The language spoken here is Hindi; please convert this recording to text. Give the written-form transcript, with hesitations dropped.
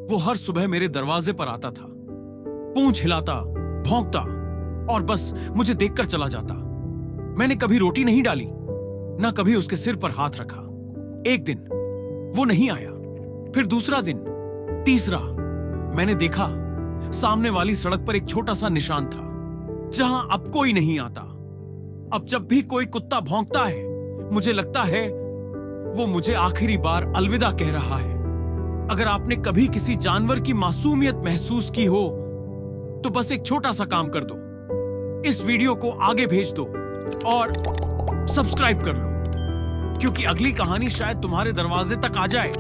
वो हर सुबह मेरे दरवाजे पर आता था, पूंछ हिलाता, भौंकता और बस मुझे देखकर चला जाता। मैंने कभी रोटी नहीं डाली, ना कभी उसके सिर पर हाथ रखा। एक दिन वो नहीं आया, फिर दूसरा दिन, तीसरा। मैंने देखा सामने वाली सड़क पर एक छोटा सा निशान था, जहां अब कोई नहीं आता। अब जब भी कोई कुत्ता भौंकता है, मुझे लगता है वो मुझे आखिरी बार अलविदा कह रहा है। अगर आपने कभी किसी जानवर की मासूमियत महसूस की हो, तो बस एक छोटा सा काम कर दो, इस वीडियो को आगे भेज दो और सब्सक्राइब कर लो, क्योंकि अगली कहानी शायद तुम्हारे दरवाजे तक आ जाए।